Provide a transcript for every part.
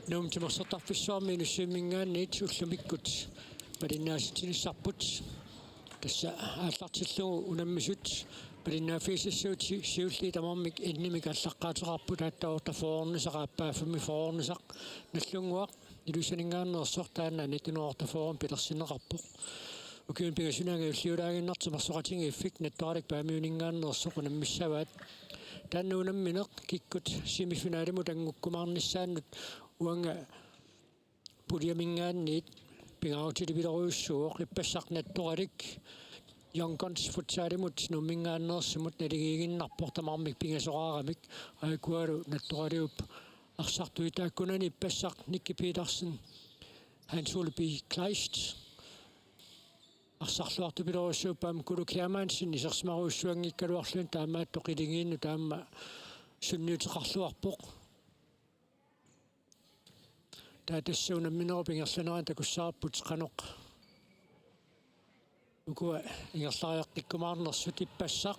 Num timersortarpissuarmi inussimingaanniit ullamikkut palinnaasitinisarput tassa aallartillugu unammisut palinnaaffiisissuuti siulli tamarmik innimik allaqqaateqarput haattaortafoornisaqaappaafumi foornisaq nallunguaq ilusaningaannersortaanna nitunuortafoorun pilersineqarpoq ukiun pingasunanga ulliulaaginnartimersoqatingiiffik Nagtoralik paamiuningaannersoq unammissavaat taannuunammineq kikkut semifinaalimut angukkumaarnissaannut uanga puliamingaanniit pingautilipileruussuuq ippassaq Nagtoralik yonkons futsalimut nummingaannersumut naligiiginnarpoq tamarmik pingasoqaaramik aikualu Nagtoraliup arsartuitaakkunani ippassaq Nikki Petersen Hans Ole B. Kleist arsarluartupileruussuuppaam kulukiamaansin isersmaruussuangikkaluarluun taamaattoqilingiinnu taamma sunniuteqarluarpoq taatassauunammineru takussaarput qanoq ukua ingerlariaqqikkumaarnersut ippassaq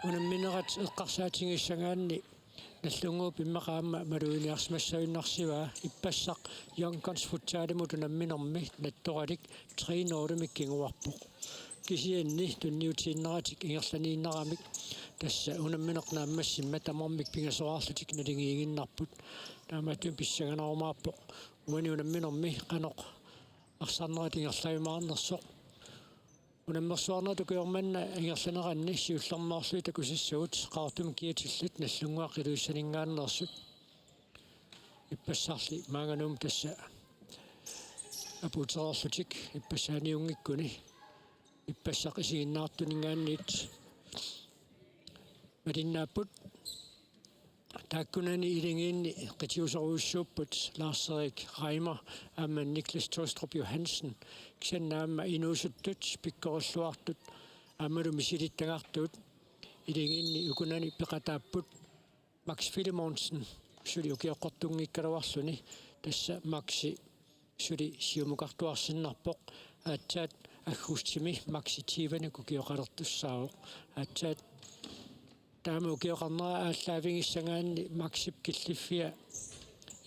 unamminerat eqqarsaatingissangaanni nallunguup immaqaamma maluiniarsmassauinnarsiva ippassaq yonkons futsalimut unamminermi Nagtoralik triinoorumik kinguarpoq kisianni tunniutiinneratik ingerlaniinneramik tassa unammineqnaammassimma tamarmik pingasoqarlutik nalingiiginnarput taamaattuun pissaganarumaarpoq uani unamminermi qanoq arsarnerat ingerlavimaarnersoq unammersuarnatukuyormanna ingerlaneranni siullermaarlui takusissuut qaartum kiatillut nallunguaq iluissaningaannersut ippassarli maanganum tassa apuutererlutik ippasaaniungikkuni ippassaq isiginnaartuningaanniit malinnaaput taakkunani ilingiinni qitiuseruussuupput Lars-Erik Reimer aamma Niklas Tostrup Johansen kisannaamma inuusuttut pikkorulluartut aammalu misilittagartuut ilingiinni ukunani peqataapput Max Filimonsen suli ukiaqqortungiikkaluarluni tassa Maxi suli siumukartuarsinnarpoq aatsaat аггустими макситивани кукиоқалертуссаавоқ аатсаат таама укиоқарнера ааллаавингиссангаанни максип киллиффиа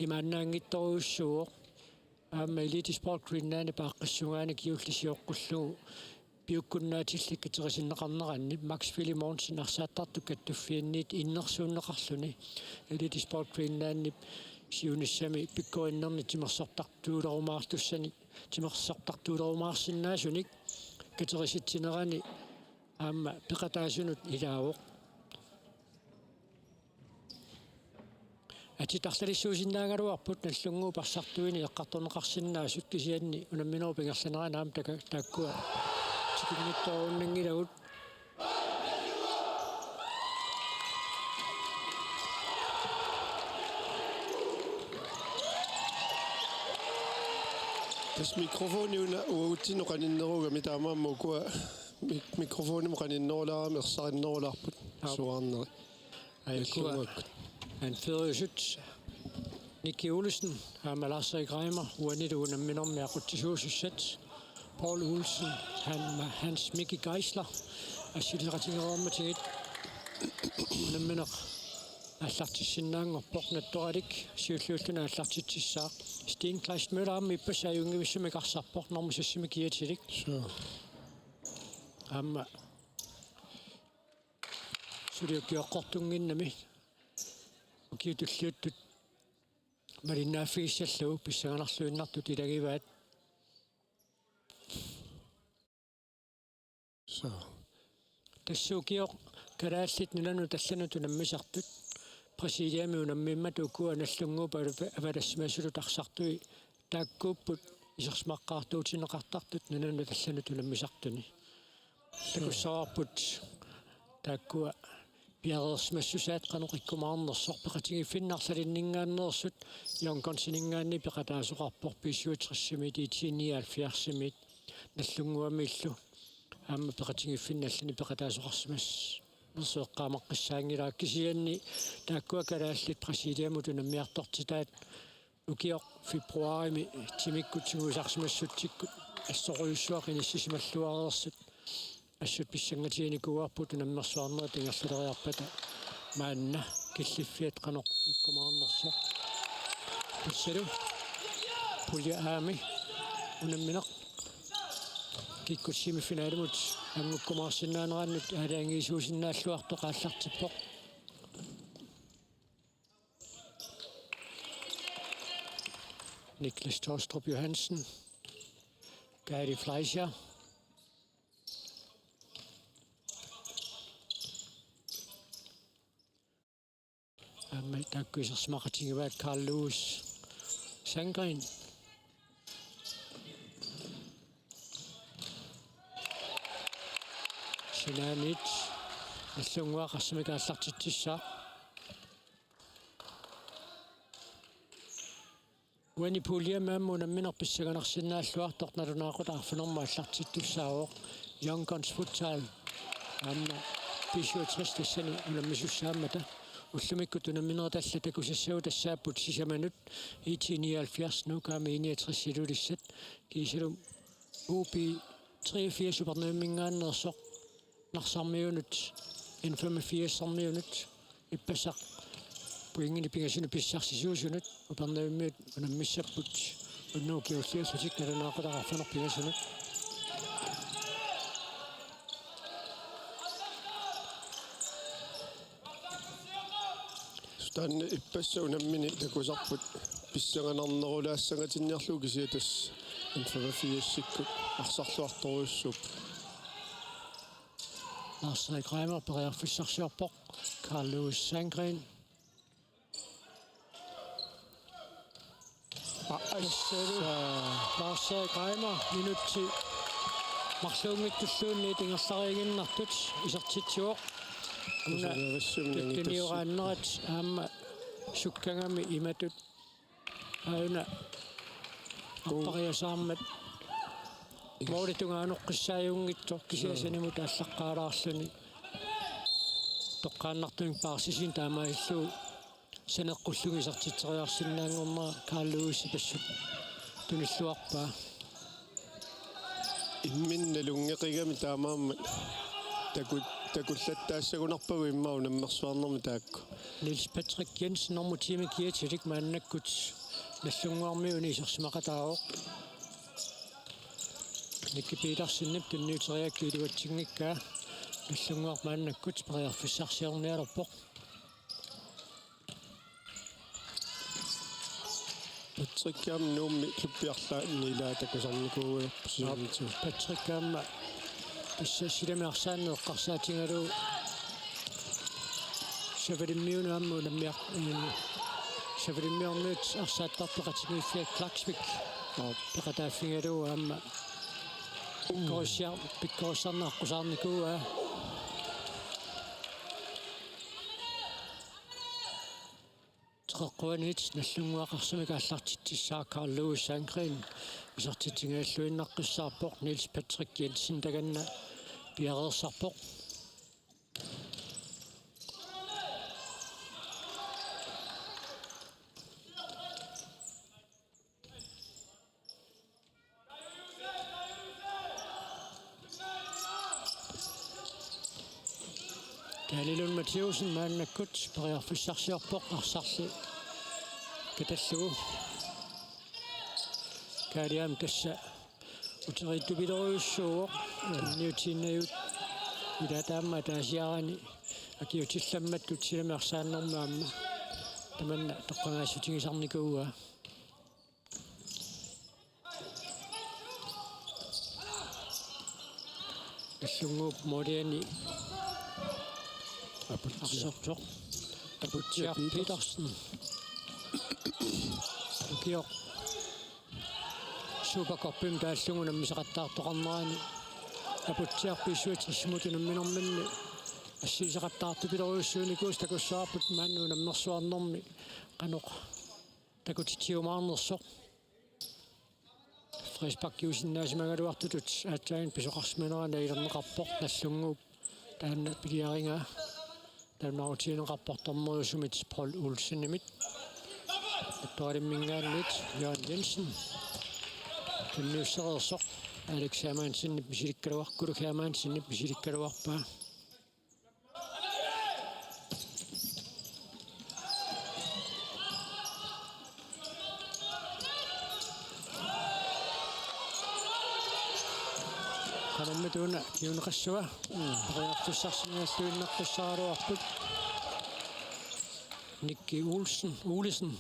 имааннаангитторуussуоқ аама элитиспорт Greenland пааққиссугаани киуллисиоққуллугу пиуккуннаатиллик катерисиннеқарнеранни Макс Филимонсен арсааттарту каттуффианниит иннерсууннеқарлуни элитиспорт Greenland сиуниссами пиккориннерни тимерсортартуулерумаартуссани тимерсортартуулерумаарсинаасуник катериситсинерани аама пеқатаасунут илаавоқ атитарлалиссуусиннаагалуарпут наллунгуу парсартуини эққарторнеқарсиннаасут кисианни унамминеру пингерланеранаам таккуа тикиннитторууннангилагут Das Mikrofon uutsi noqaninneruga mitaamaammu kuwa mikrofoni muqaninnerulaarami ersarinnерулаарput suarneri aykuwa han fødesut Nikki Olsen Lars-Erik Reimer uanilu unamminermi aquttisuusussat Paul Olsen Hans Mikki Geisler assileratingeruarmatigit unamminer аллартиссиннаангорпоқ Nagtoralik сиуллууллуна аллартитсисsaa Sten Kleist Mølgaard иппасааюнгивиссамикарсарпоқ нормусассими киатилик амма сулиуккиоққортунгиннами укиутуллиуттут малиннааффигиссаллугу писсаганарлуиннартут илагиваат тассуукиоқ Kalaallit нулану таллануту наммисартут Præsidiami unammimmatuukua nallunguupa avalassimasulu tarsartui taakkuupput isersmaqqaartuutineqartartut nananu tallanut unammisartuni takussaarput taakkua piareersmassusaat qanuqikkumaarnersoq peqatingifinnaarsalinningaannersut yonkonsiningaanni peqataasuqarpor piissuutrissimi tiitiniaalfiarsimit nallunguamillu aamma peqatingifinnallani peqataasuqarsimas нэрсеэккаамаққиссаангилаа кисианни тааккуа Kalaallit Præsidiamut унаммиарторtitaat укиоқ фебруарими тимиккутсигуусарсимассутсиккут ассоруйуссуақ иниссисималлуареерсут ассут писсангатиникуарпут унаммерсуарнера тингерлулериарпата маанна киллиффиат каноқ иккумаарнерсо писсалу пулия аами унамминеқ киккут семифиналимут ангуккумаарсиннаанерааннут алаангиисуусиннааллуарто qaallартиппоқ Niklas Torstrup Johansen Gary Fleischer takkuisersmaqatingivaat Carl Lewis Sandgren Sinanit Nagdlúnguak assamikaallartitsissaa Uani puliamaammu unamminerpissaganarsinnaalluartoq nalunaaqut arfunerma allartittussaaoq Young Guns Futsal amma P67 tassani unammisussaamata уллумиккут унамминерталла такусассагу тассааппут сисаманут 1979 нукаами 69 силулиссат кисалум UP 83 супернуиммингааннерсоқ нарсармиунут N-45 иппасақ пуингини пингасину писсарсисуусунут упернавиммиут унаммиссаппут уннуукиуллиусутик налунаақутақарфанер пингасунут Stan ipassa unammini takusarput pissanganarnerulaassangatinnniarluu kisiatas N-45 арсарлуарторуйуссуп Lars-Erik Reimer periarfissarsiorpoq Carl Lewis Sandgren Lars-Erik Reimer minutti mарлуungittulluunni tingersariiginnartut isertitsuoq Tiniuraannerat aamma sukkangami imatut auna appariasaarmat mooritungaanoqqissaajungittor kisiasanimut allaqqaalaarluni toqqaannartuing paarsisin taamailluu saneqqullugisartiteriarsinnaangornera Carl Lewis passut tunilluarpaa imminnalungeqigami taamaammat takullattaasagunarpagu imma unammersuarnermi taakku Niels Patrick Jensen normutiimi kiatilik maannakkut nallunguarmiuni isersimaqataaroq Nikki Petersinnip tunniuteriakkiiluatsingikkaa nallunguar maannakkut periarfissarsiornialerpoq Patrick nuummi kluppiarlaanniilaa takusarnikuuerpusiunnitu Patrick тассассилами-арсааннеэққарсаатингалу савалиммиунаамму наммиар så vil det mere nyt at sætte op på rettighed Klaksvik. Det er der finder du om Bikkorsan og Kusanniku. Trækkuanit Nagdlúnguak som ikke har sagt til Kalaallit Sangren. Vi har til ting at lønne Sapok Niels Patrick Jensen der kan blive Sapok. Kalaallit Mathiassen med Angutit bare for sig op og sig. Kedallu. Kaliam tässä. Utsaritu bidroissuo. Niutinneut. Ida tamma taasiarani. Akiutillammattu tilamersaannormaamma. Tamanna toqqangaasutigisarnikuua. Nagdlúnguak modiani. Arssortor. Aputiar Petersen. Kiok. Superkoppim taallugunam misaqattaartoqarnerani. Aputiar pisuutismutunamminormanni. Assiisaqattaartu pileruussuunikuus takussaarput maannuunammersuarnermi qanoq takutitiumaarnersoq. Frisbakkiusinnaasimangaluartutut aatsaain pisoqarsmanerana ilerneqarpoq Nagdlúnguak taanna piliaringa. Taannautiineqarportormeriusumit Paul Olsenimit. Torimmingaanit Jørgen Jensen. Kunniusserersoq Alex Hermansen misilikkaluarkuluk Hermansen misilikkaluarpaa. Kanammatuna kiuneqassua. Pariartussarsingaassuinnertussaaruarput. Nikki Olesen.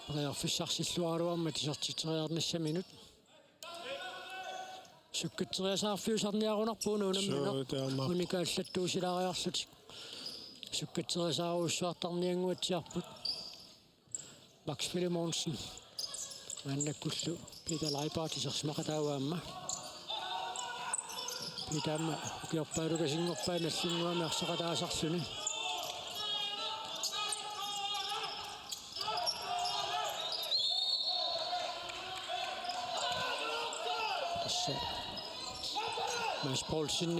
Pariartussarsilluaruarma tisertiteriarnissa minut. Sukkateriasаарfiusarniarunarpuun unamminaq. Unikaallattuusilariarlutik. Sukkateriasaaruussuartarnianguatiarput. Max Filimonsen. Mannakkullu Peter Leibartisersmaqatauaamma. Pitama kiorpaalukasingorpaa Nagdlúnguami arsaqataasarluni. Tässä Mads Poulsen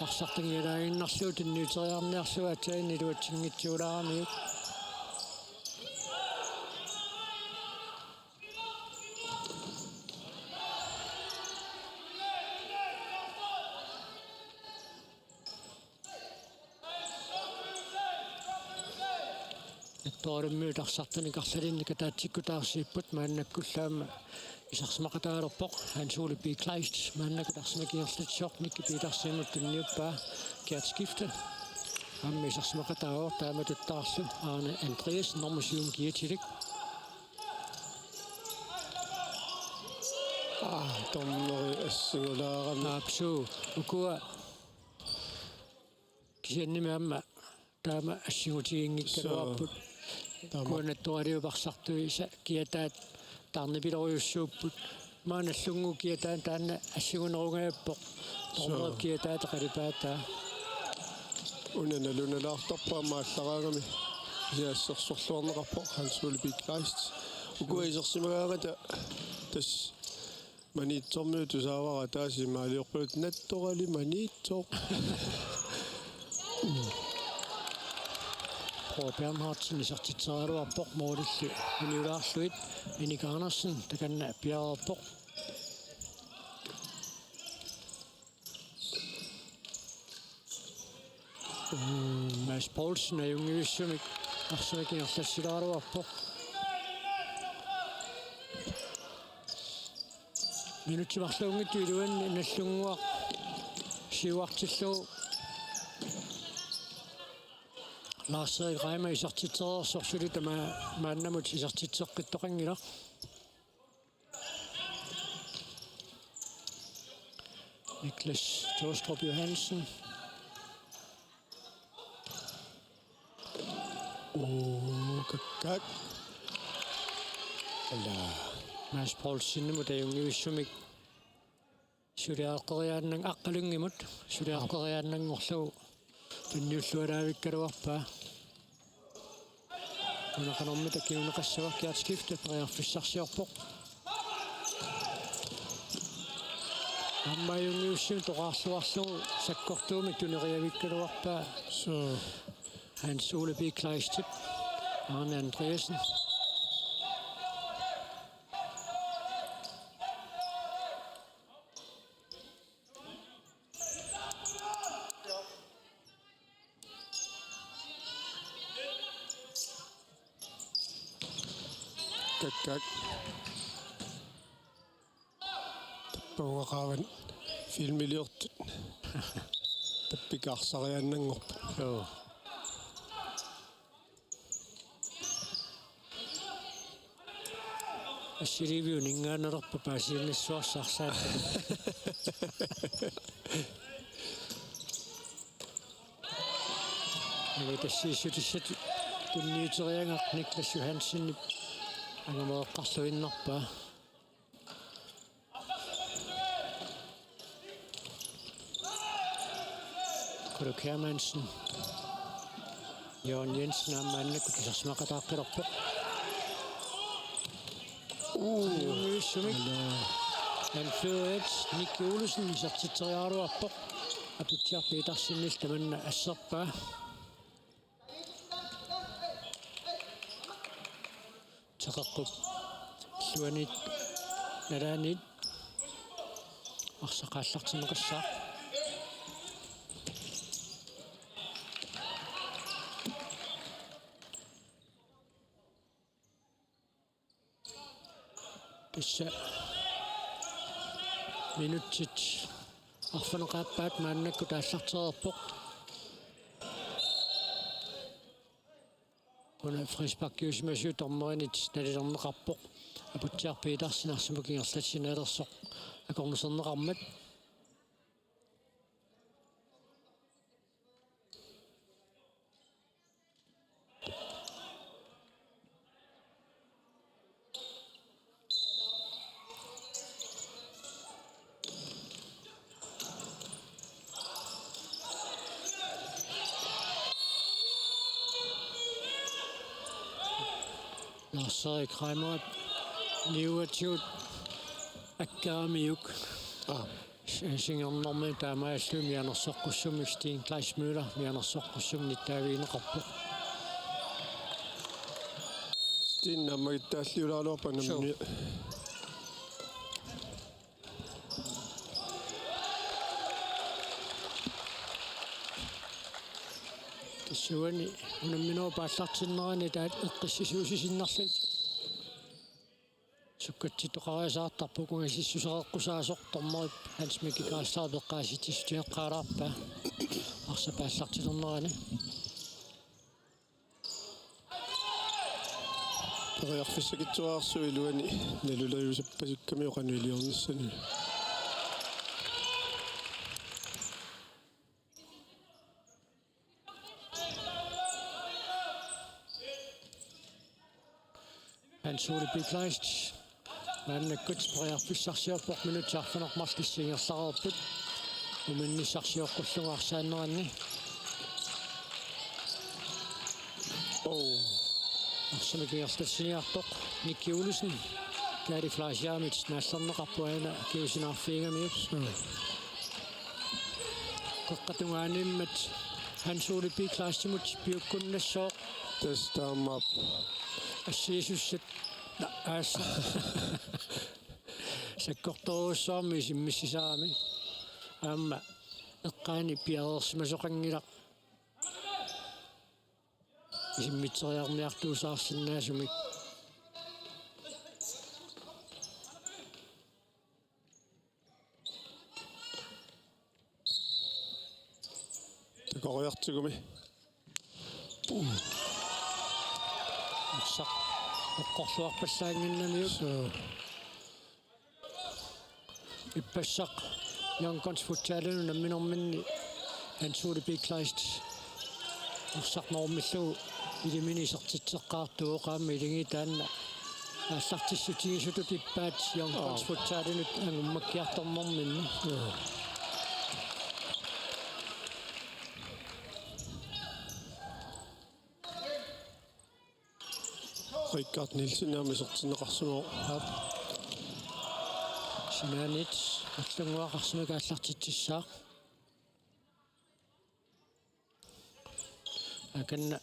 arsartangilaainnarluut niuteriarniarlua tainiluatsinngitsuulaarniuk. Torimmiutarsartanikarlalinnika taatsikkutaarsiipput maannakkullaama isarsimaqataalerpoq Hans-Ole B. Kleist maannakutarsmakierlatsoq Nikki Petersimut tunniuppaa kiatskifte amma isarsimaqataaor taamatuttaarlu Arne Andreas Normusium Gietilik. Tommeri assingulaarami Apsu ukua kisiannimaamma taama assingutiingikkaluarput. Kuanattuariuparsartuisa kiataat tarnipileruussuupput maanallungu kiataan taanna assigunerungaappoq tornerip kiataata qalipaataa unanalunalaartorpaa maallaraangami siassersorluarneqarpoq Hans-Ole B. Kleist ukua isersimagaagata tas maniitsormiu tusaavara taasimaaliorpulut nattorali maniitsoq Bernhardsen isartiterialuarpoq moodillu uniulaarluit Enik Andersen takanna piarerpoq. Mads Poulsen ajungiussumik arsimakinerlassilaruarpoq. Minutimarluungittu iluan Nagdlúnguak siuartillu Lars Reimer isartitereersorsulit maannamut isartiteeqqittoqangila. Niklas Thorstrup Johansen. Kakak. Mads Poulsen mod det unge som ikke suriaqeriaannang aqqalungimut suriaqeriaannangorlu tunniullualaavikkaluarpa unaqanormi takiuneqassavakkiat skiftet priarfissarsiorpoq ammayungiussim toqaarluarlugu sakkortuumik tuneriavikkaluarpa Så Hans Ole B. Kleistip Arne Andreasen kakak. Tappungaqaavan filmiliortut. Tappikarsariannangorpa. joo Assiriviun ingaannerpa paasiinnissuarsarsaat Agi tassiissutissat tunniiteriangaq Niklas Johansen angameeqqarluinnerpa Kuro Kjærmansen Jørgen Jensen ammaannakku tisarsimaqataaqqilerpoq Sumik N-48 Nicky Olsen sertiteriaaruarpoq aputiarpiitarsinnil tamanna asserpaa teqeqqup luanit nalaanit arsaqaallartineqassaaq Pissa minutsit arfaneqaappaat maannakku taallartereerpoq Una frisbakkiusmasiu tormerinit nalilerneqarpoq aputiarpiitarsinarsimukingerlatsinaalersoq akornuserneqarmat Larsari Kreimerat niuatiut akkaamiuk singernermi taamaallu mianersoqqussumik Steen Kleismüller mianersoqqussum nittaaviineqarpoq Steen namagitaalliulaaluarpa namni Suani unamminoo paallartinnerani taat eqqissisuusisinnerlut sukkatsitoqariasaartarpukungasissusereqqusaasor tormerip Hans Mikki Karlstad eqqaasitissutiaqqaalaarpa arsa paallartinernerani periarfissakitsuaarsu iluani naluleriusappasukkami oqanuiliornissani Hans Ole B. Kleist maannakkut periarfissarsiorpoq minutiarfanermarlissingerlareerput uminnissarsiorqullugaarsaanneranni arsamikiertassiniarpoq Nicky Olsen Gadi Flaasiamit naallerneqarpuana kiusinaarfiingamiuk qaqqatungaanimmat Hans Ole B. Kleistimut piukkunnassoq tastaamaap assiisussat aassa sakkortoruussaarmi simmissisaami aamma eqqaani piareersimasoqangilaq isimmiteriarmiartuusaarsinnaasumik takoriartigumi saq eqqorluarpallaanginnamiuk ippassaq Youngguns Futsalunu namminorminni Hans Ole B. Kleist ussaqnormillugu ili minisartitseqqaartuuqaamma ilingi taanna аллартиссутигисутут иппаат йонконс футсаалинут ангуммаккиарторнэрминна Richard Nielsen намисертинеқарсумо синаанит аллангуақарсимага аллартитсissaaq аканна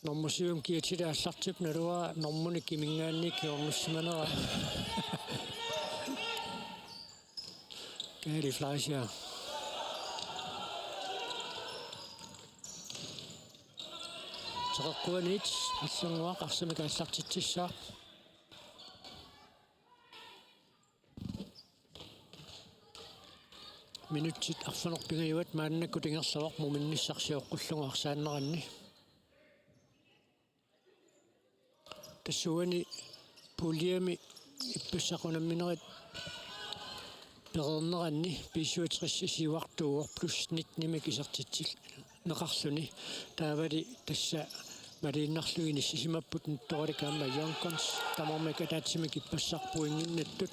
нормусиум киатила аллартип налуа нормуни кимингаанни киорнуссиманера кэри флашя таққуанит аллангуақарсимага аллартитсissaaq минутсит арфанерпингаюат мааннакку тингерлавақ муминниссарсиоққуллунгу тассуани пулиами иппассақунамминерит перернеранни писсуатриссисиуартууор плюс нитнимик исертитсил неқарлуни таавали тасса малииннарлугини сисимаппут нуттораликаама йонконс тамармака таатсимик иппассарпуингиннаттут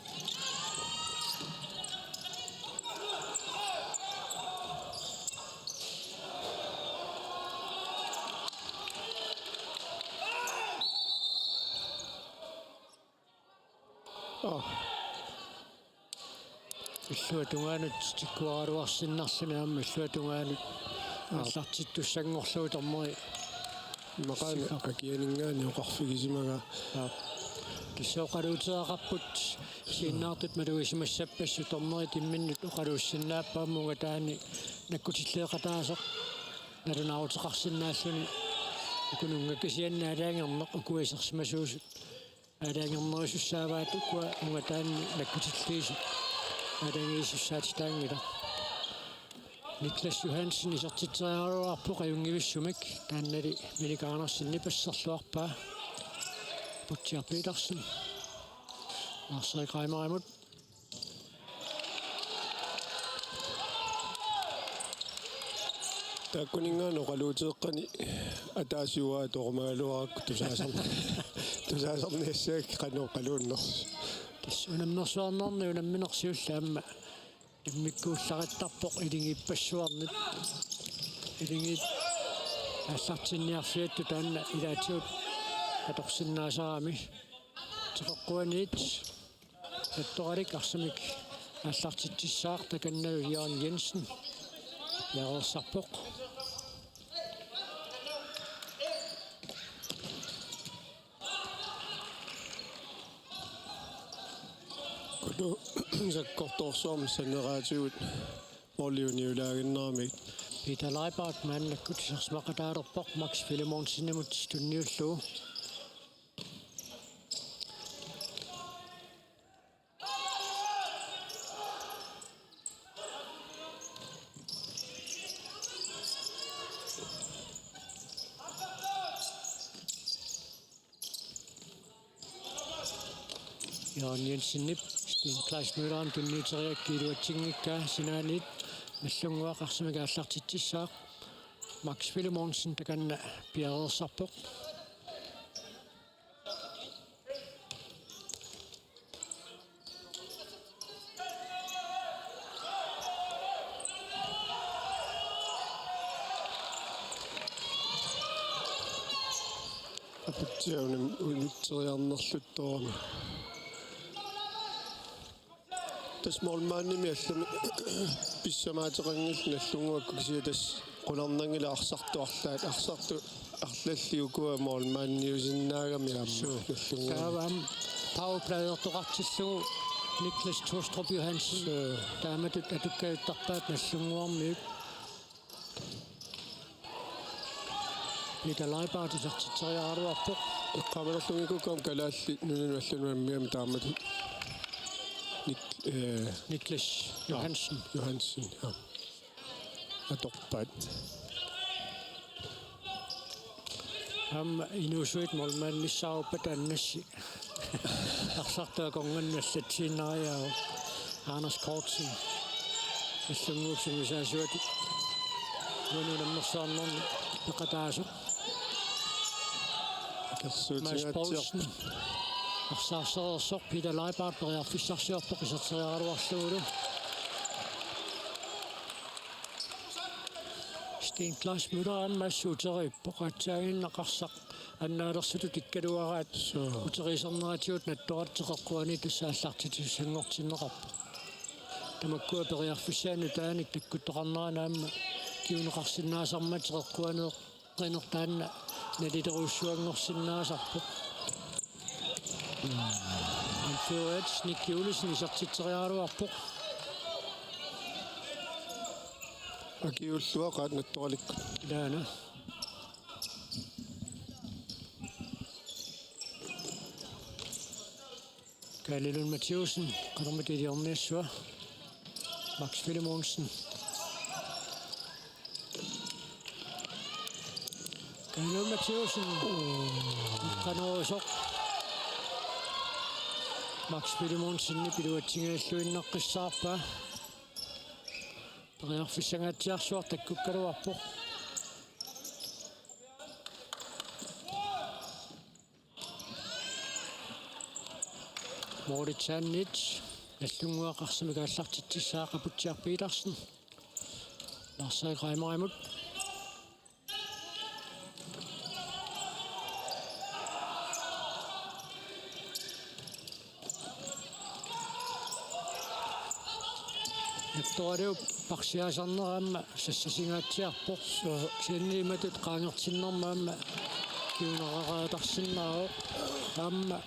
иллуатунгаанут тиккуаруарсиннарлунаамма иллуатунгаанут аллартиттуссангорлуу тормери мақаана акианингаани оқарфигисимага киссооқалуутеақарпут сииннаартут малуисимассаппассу тормери тимминнут оқалууссиннааппааммуга таани наккутиллеэқатаасеқ налунаавутеқарсинааллуни укунунгаккисианнаалаангернеқ укуисерсимасуусут алаангернерисуссааваат укуа муга таани наккутиллиису алангиисуссаатитаангила Niklas Johansen исертитсериаруарпу қаюнгивиссумик тааннали миликаарнерсинни пассерлуарпаа Butcher Petersen Marcel Kreimer таккунингаано қалуутеэққани атаасиуаа тормаалуарак тусаасерниассаак қаноо қалууннерс киссунамнерсуарнерни унамминерсиуллаамма иммиккууллариттарпоқ илингиппассуарнит илингит аллартинниарфиатту таанна илаатиут аторсиннаасарами теққуанит Nagtoralik арсамик аллартитсissaaq таканнау Jørgen Jensen яерсарпоқ кото саккорторсуарми санераатигут орлиуниулаагиннерамик Peter Leibart мааннаккут сарсмақатаалерпоқ Max Philemonsinimut тунниуллуу Jørgen Jensen nip Sten Klaas Mølgaard tunniuteriakkiiluatsingikka sinaalit Nagdlúnguak arsamika allartitsissaaq Max Philemonsin takanna piareersarpoq апутсиунам унутсериарнерлутторами тасмолмаанними аллами писсамаатерангил Nagdlúnguak кисия тас qulernangila арсартуарлаат арсарту арлаллиукуа молмаанниусиннаагами аамма Nagdlúnguak таавам пауплаерторартиллугу Niklas Tostrup Johansen тааматут атуккаюттарпаат Nagdlúnguarmiuk Peter Leibart исертитсериааруарпоқ эққамалерлугикукаам Kalaallit нунануаллунуаммиами тааматут Niklas Johansen ja аторпаат инуусуит молмааннissaaruppa тааннасси арсартаакорнганналлатсииннариаа Anders Kortsen Nagdlúnguuksumисаасуати нунунаммерсаарнерни пеқатаасу Mads Poulsen. Arsaarsereersoq Peter Leibart periarfissarsiorpoq iserteriaruarluulu. Sten Klaas Mølgaard massuuteriippoq atsaagиннақарсақ аннаалерсуту тиккалуараат утерисернератиут наттуартеқарқуани тассааллартитиссангортиннеқарпо тамаккуа периарфиссаану тааник таккуттоқарнеранаама киунеқарсиннаасарматереққуанеэ qinnertaanna naliteruussuangorsinnaasarpo N-48 nikkiulisen isartiteriaaluarpo akiulluaqaat Nagtoralikku laana Kalaallit Mathiassen qanermatiliorniassua Max Filimonsen Kalaallit Mathiassen qaneruusoq Max Filimonsen piluatsingaаллуиннаққиссаарпаа periarfissangaatiarsuar takkukkaluarpo Moritannit Nagdlúnguak arsimikaallartitsissaaqaputiar Petersen Larsag Reimerimut Nagtoralik parsiaasarneraamma sassasingaatiarpo sianniimatut qaangertinnermaamma kiuneraraatarsиннаароо таамма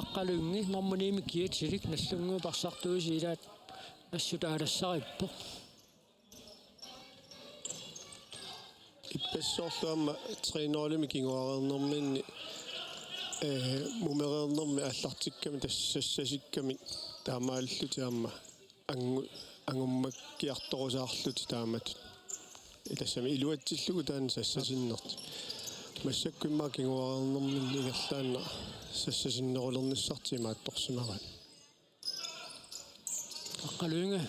аққалунги нормуними киатилик наллунгуу парсартуусилаат ассутаалассариппо иппассоорлуамма тринерулими кингуарернэрминни мумереернэрми аллартикками тассассасикками таамааллутиамма ангуммаккиарторусаарлути таамат тассами илуатсиллугу таан сассасиннерт массаккуиммаа кингуарернэрминни игерлаанна сассасиннерулерниссартима атторсимарат аққалуинга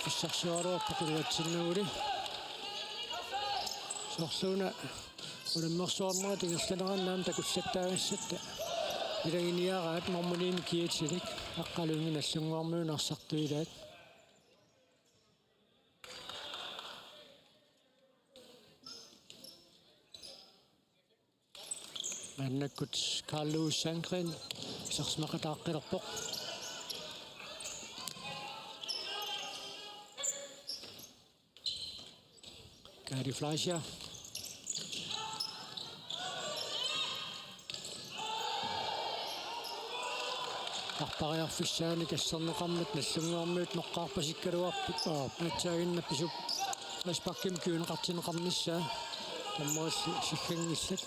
фиссарсуаруарпо килуатсиннагули сорлууна улиммерсуарнера тигерланераннаам такуссаттаагассатта илагиниараат нормуними киатилик аққалуинга наллунгуармуунарсартуилаат Angutit Carlos Sangren sarsmaqataaqqilerpoq Gary Fleischer Arpariarfissaani kassarneqarmat nallunguarmuut noqqaarpasikkaluarput aatsaagиннапписуп аспакким кюунеқартинеқарнissaa таммаасси силлангиллат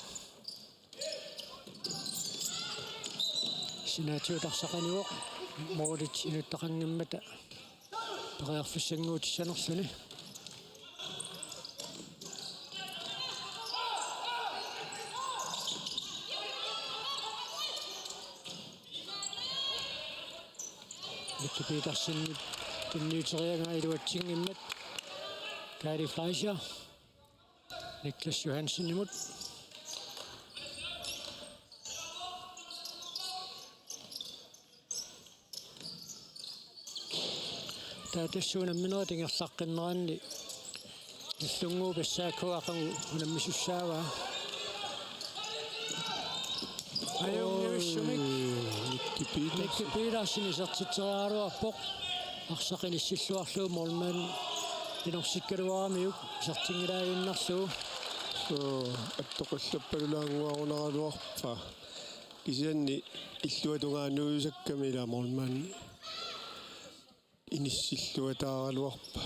Sinatuutarsaqaniuq moolit inuttaqangimmata periarfissanguutissanerluni Mikki Petersen tinniuterianga iluatsingimmat Gary Fleischer Niklas Johansen imut таатассууна минуутингерлаққиннеранни иллунгуу пассааккуақангу унаммисуссаава аюнгивиссумик Mikki Petersen исертитериаруарпоқ арсақиниссиллуарлуу молман инорсиккалуарамиук исертингилаагиннарлуу аттоқуллаппалулаангуарунаралуарпа кисианни иллуатунгаануусакками ила молман иниссиллуатааралуарпа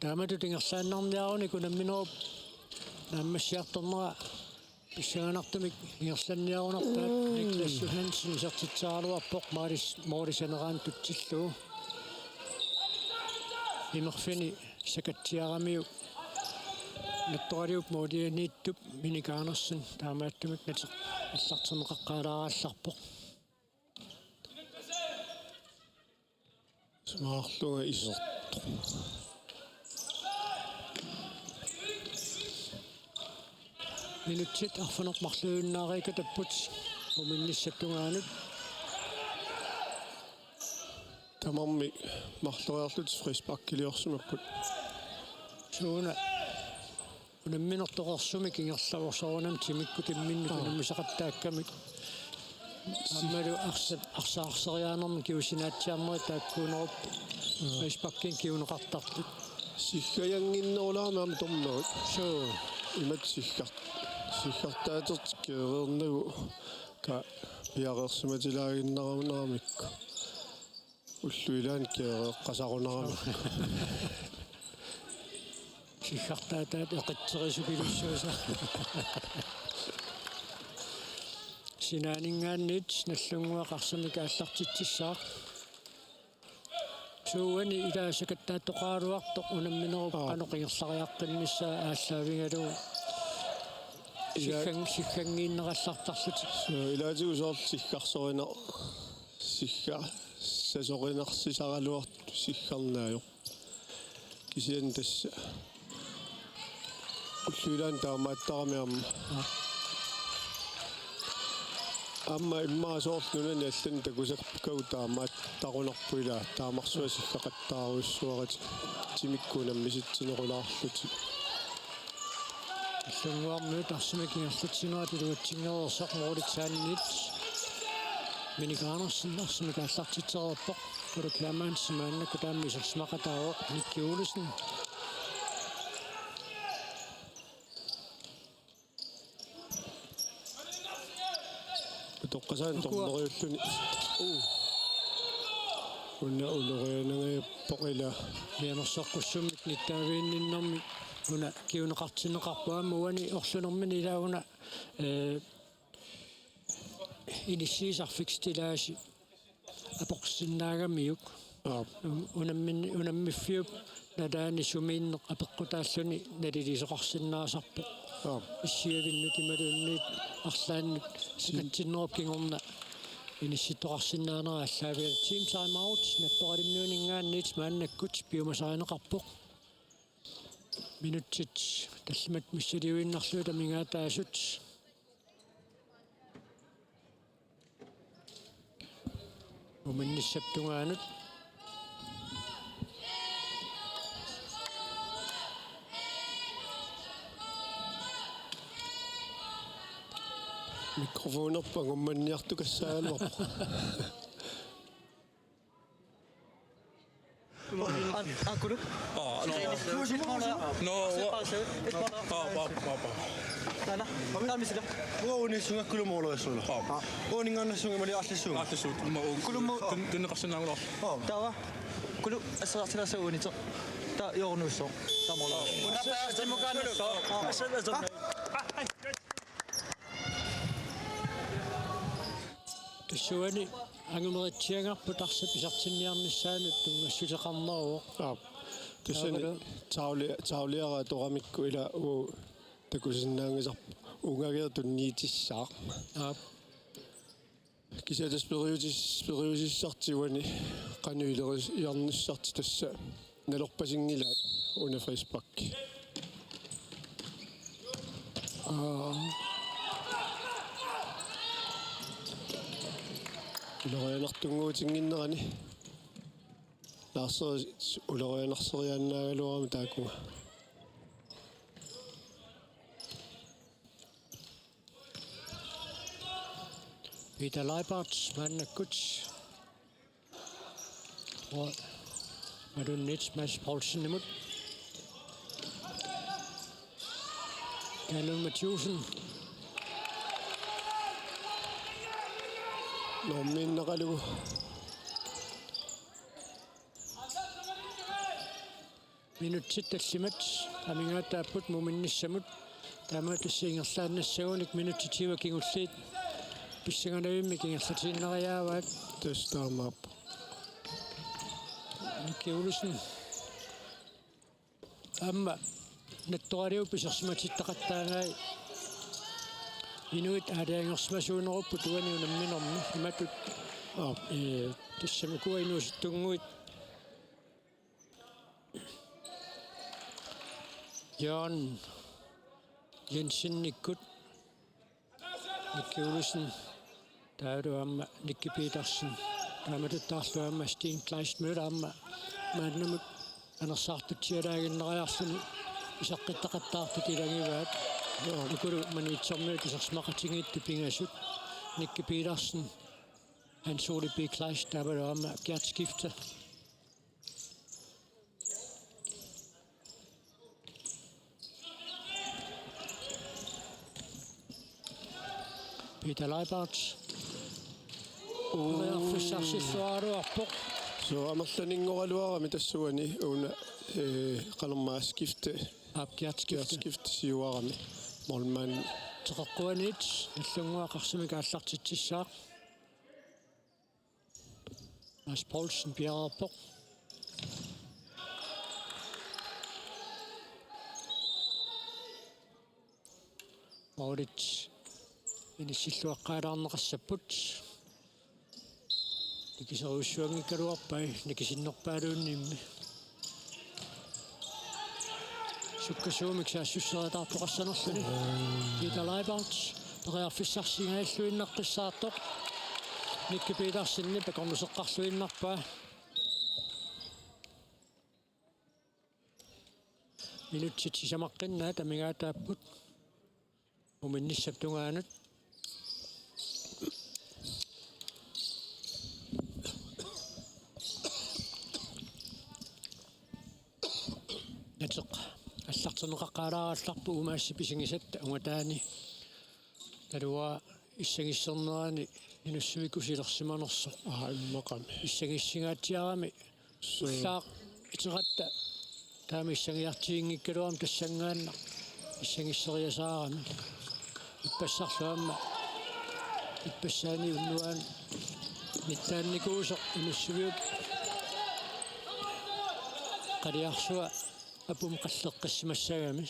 таамату тингерлааннарниаруни кунамминеруп нааммассиарторнера писсаганартумик ингерланниарунартаат Никлас Johansen исертитсааралуарпоқ моорисанераан тутсиллуу имерфини сакатсиарамиу Nagtoralik moodianiittup minikaanersun taamaattumik nateq аллартэрнеқаққаалааралларпоқ смаарлуга исерту Minutit arfanermarluunnaariga tapput uminnissattungaanut Tamarmi marloriarlut frisparkiliorsumapput. suuna unamminertoqersumi kingerlavorsorunam timikku timminnut unammisaqattaakkamik аммалу арсаарсериаанерми киусинааtsiarmua тааккуунеруп фейсбуккин киунеқартартут сиггаянгиннерулаамаама торнерут соо имат сиггартаатерт кеернагу ка пиареерсиматилаагиннерамунерамикку уллуилаан кеэққасарунерами сиггартаатаат эқитсерисукилуссууса синаанингааниит наллунгуақ арсамик ааллартитсissaaq сууани илаасакаттааттоқаалуарто унамминеруп каноқингерлариаққиннissaа ааллаавингалу сиккангииннераллартарлут илаатигусоор сиггарсорина сигга сасоринарсисаралуарт сиггарнаажо кисиан тасса уллуилаан таамааттарамиарма Amma immaasooрлунани аллан такусақпкау таамааттарунерпуила таамарсуасиллақаттааруссуарати тимиккунаммиситсинерулаарлути аллунгуармут арсимакингерлутсинерати луатсингерерсақ морулитсааннит миникаанерсин арсимакааллартитсерерпоқ пурукламаансимааннакку тааммисерсмақатаавоқ никкиулусин тоққасаан торнериуллуни унна улорианагаяппоқила мианерсоққуссуммик ниттаавиинниннэрми уна киунеқартинеқарпуама уани орлунермини илаагуна инисиисарфикстилааси апоқсиннаагамиук унаммиффиуп надаани сумиинне апеққутааллуни налилисоқарсиннаасарпо иссиавиннутималуунниит арлааннут сикатсиннеруп кингорна инисситтоқарсиннаанера аллаавиа тим тайм аут натторалиммиунингаанниит мааннаккут пиумасаанеқарпоқ минутсит таллимат миссалиуиннарлуу тамингаатаасут уминниссаптунгаанут микрофонерпа гумманниартукассаалуарпо Angutit? Suani angumeritsiangarpu tarsappisartinniarnissaanut tungassutеқарнеруу тассани тауliara торамикку ила у такусиннаангисар унгагеертун ниитиссаа кисатас периусиссартигуани кануилерис иарниссарти тасса налерпасингилаат уна фейсбук улорианартунгуутингиннерани лаарсери улорианарсериааннаагалуарами таакуга Peter Leibert maannakut madunnet Mads Poulsen imod Mathiassen номминнеқалугу минутсит таллимат амингаатааппут муминниссамут таамаатассиингерлааннассагуник минутситива кингуллиит писсаганавимми кингерлатииннериааваат тестаамаап киулусн амма натторалиу писерсиматиттақаттаагаи инуит адаангерсмасуунеруппу туани унамминерми иматут тассамикуа инууситтунгуит Jørgen Jensen-Nikut Nikki Olsen, Radioa, Nikki Petersen, Kommentatore, Steen Kleist Mølgaard, Madnamut, Anasartutiadaagenneriarluni, Isaqqitaqattaartutilangivaat, Nikulu manitsornuut isarmaqatingiittu pingasut, Nikki Petersen, Hans Ole B. Kleist, Radioa, Gert Skifte. Peter Leibarts. Så ammerlaningoraluarami tassuani una qalermaaskifte Gert siuarami morman teqquanit Nagdlúnguaq aallartitsissaaq Mads Poulsen Bjerreborg Maurits inissilluaqqaalaarneqassaput Nikiseruussuangikkaluarpai nikisinnerpaaluunniimmi sukkasuumik saassusseritaartoqassanerluni Peter Leibarts periarfissarsingailluinneqqissaartoq Nikki Petersenni pakornuseqqarluinnarpaa minutsitsisamaqqinna tamigaataapput uminnissaptungaanut Natseq аллартенеқаққалааралларпу умаасси писигисатта унгатаани талуа иссагиссернерани инуссуикусилерсиманерсо иммақами иссагиссигаатиарами уллаақ итеқатта таами иссагиартиингиккалуам тассангаанна иссагиссериасаарами иппассарлуамма иппассаани уннуаан ниттаанникуусо инуссуиут qaриарсуа апум қаллеққиссимассагами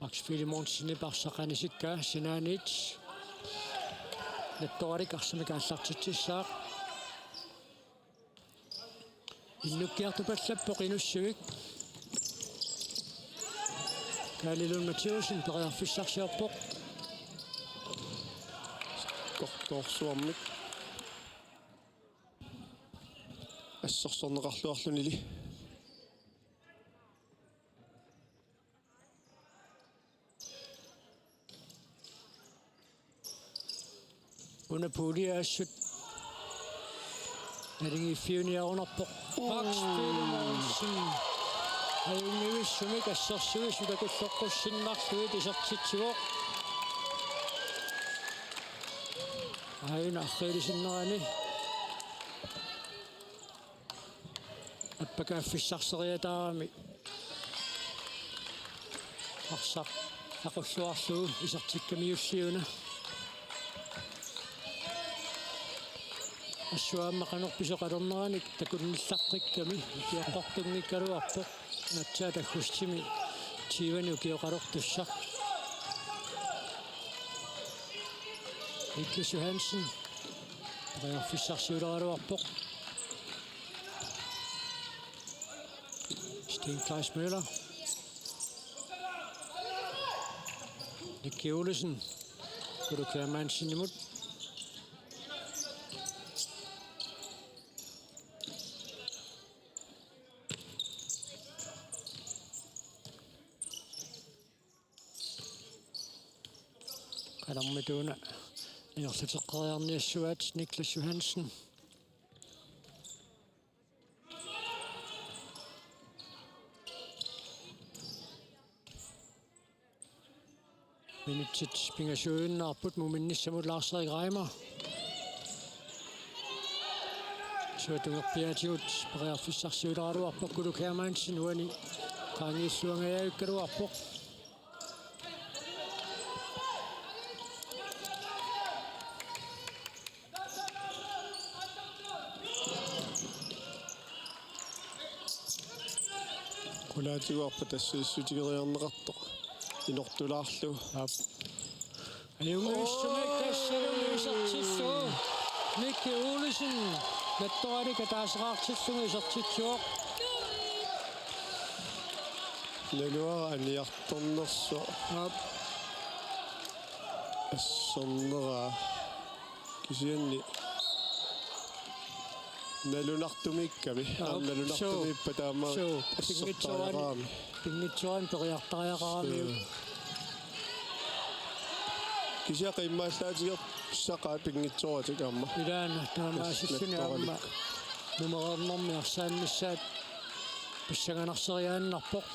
Max Filimonsini парсақанисикка синаанит Nagtoralik арсамикааллартитсissaaq иннуккиартупаллаппоқ инуссуик Kalaallit Mathiassen periarfissarsiarpoq kortorsuarmik ассорсорнеқарлуарлунили Una puliaassut налингиффиуниарунарпоq Max Filimonssin Айнивиссумик ассерсуису такуллоққуссиннарлуит исертитсуоқ айна аррилисиннерани аппакааффиссарсериатаарами арсақ ақуллуарлуу исертиккамиуллиуна ассуааммақанерписоқалернераник такунниллартикками киоққортунгиккалуарпоқ Natsa takhustimi tiivani ukiuqalortussaq Niklas Johansen periarfissarsiuleraluarpoq Steen Kleist Mølgaard Nikki Olsen Kudukærmansinimut Kalammituna iorluteqqeriarniassuat Niklas Johansen Minutsit pingasuunnaarput muminnissamulaarseri Reimer suatungerpiatigut periarfissarsiuleraluarpoq Kudukærmansin uani qaangiilluangajaayukkaluarpoq Kulaatiuarpa tassuissutigeриарнеқартоқ инортулаарлу Ayungiissumik tassaluisartilluu Nikki Olsen Nagtoralik ataasaqartillungu isertitsuoq. Naluara aniartornerso. Assonnera. Kisianni. Nalunartumikkami. Nalunartumippa taama. Pingitsuan periartariaqarami. Kisia qimmaallaatigert saqaa pingitsuaratikama. Ilaana taamaasilluni amma. Numerernermi arsaannissaat писсаганарсериааннарпоқ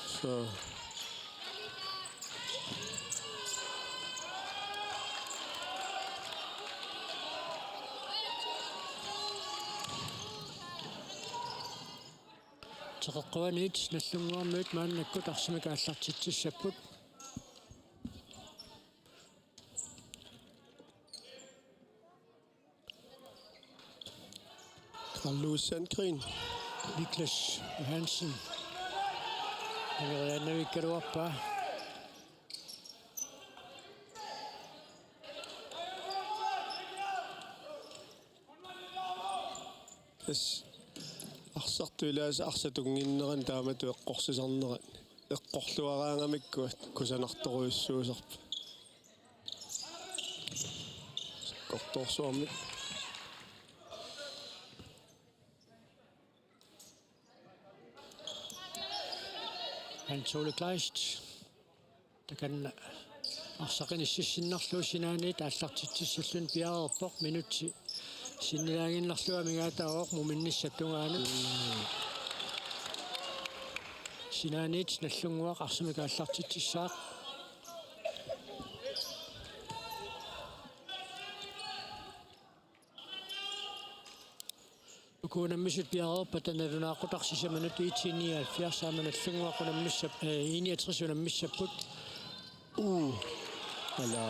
теққуанит наллунгуармиут мааннаккут арсимикааллартитсиссаппут Kalaallit Niklas Hansen. Jeg vil ikke op på. Yes. Arsartu ilaas arsatungginneran taamatu eqqorsisarneran. Eqqorluaraangamikkuat kusanartoruissuusarp. Kortorsuarmik. Han tåler klejst. Der kan arsaqin ississinnerlu sinaanit allartitsissallun piareerpoq minutti sinnilaanginnerlua migaataoq muminnissattungaanut sinaanit nallunguaq arsimika allartitsissaaq Kunammisut piareerpa tanalunaaqutarsissamanut 79 saamanallunguaqunamissap 61 unammissapput Ala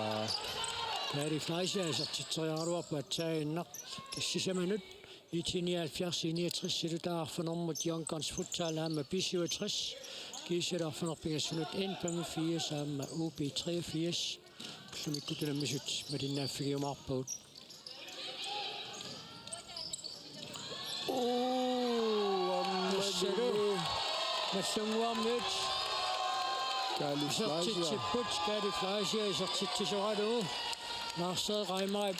Kari Fleischer isartitseriaruarpa atsaainnaq tassisamanut 79 silutaarfunermut Yonkons Futsal aama P67 kiisalaarfunerpigassunut N-45 saama UB83 klumikkutunammisut malinnaaffigiumaarpagut Nallunguarmiut Kali Fleischer Kali Fleischer isartittisoralu naarseeqaimaip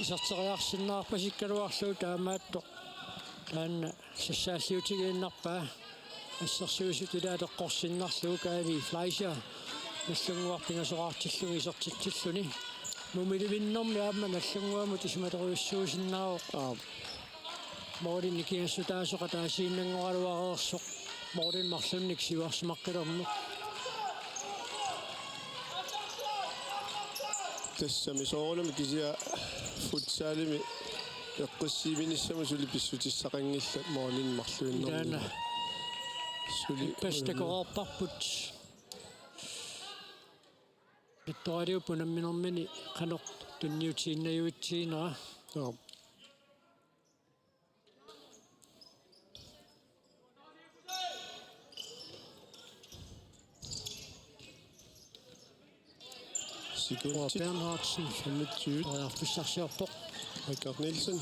isarteriarsinnaarpasikkaluarlu taamaatto taanna sassaalliutigiinnarpaa ассерсуисутулаа теққорсиннарлуу Кали Флайшер наллунгуарпингасоқартиллуги исертитсиллуни мумиливиннэрми аама наллунгуамут исматеруиссуусиннаавоқ Morten nikkiassutaasuqa taasiinnanngoralуареерсоқ Morten марлунник сиварсимаққилерму тассами соорнами кисиа футсалими эққиссииминиссама сули писсутиссақангилла Morten марлуиннэрми сули пастакоорпарпут Nagtoralik qanoq tunniutiinnayuitsiinera Bernhardsen 25 og Futsal Richard Nielsen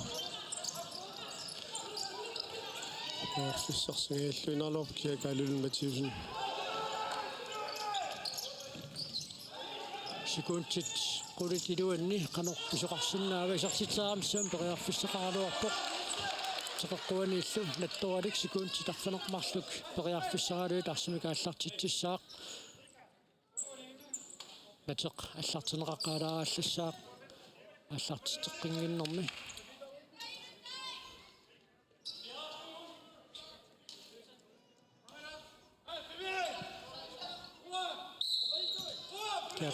Futsal kia Kalaallit Mathiassen Sikuntit qulitiluanni qanoq pisoqarsinnaava isartitsaramssaam periarfissaqaraluarpoq teqquaniillu Nagtoralik sikuntit arfanermarluk periarfissaqaluit arsimikaallartitsissaaq Nateq allartineqaqqaalaarallassaaq аллартитеққингиннэрми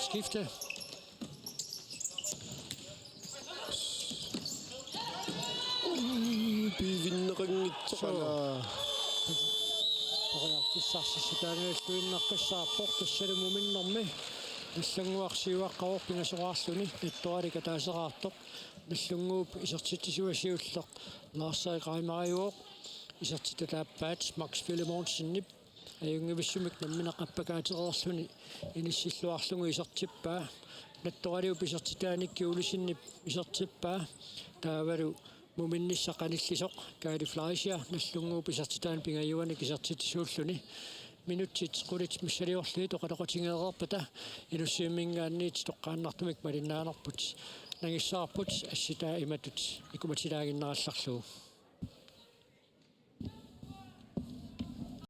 Skifte. Bivinneringitsaqala. Pissarsissitangaassuinnerqissaarpoq tassalumuminnermi наллунгуарсиуаққаорпингасораарлуни Nagtoralik атаасераартоқ наллунгууп исертитсуасиуллеқ лаарсаиқаимариуоқ исертиталааппаат Max Fillemonsenнип аюнгивиссумик намминеқаппакаатерерлуни иниссиллуарлугу исертиппаа Nagtoralik исертитааникки улисиннип исертиппаа таавалу muminnissaqanillisoq kaaliflaisia nallunguupisartitaan pingajuani kisartitisuulluni minutsit qulit missaliorli toqaloqotingeerarpata inussiumingaanniit toqqaannartumik malinnaanarput nangissaarput assitaa imatut ikumatilaaginnerallarlugu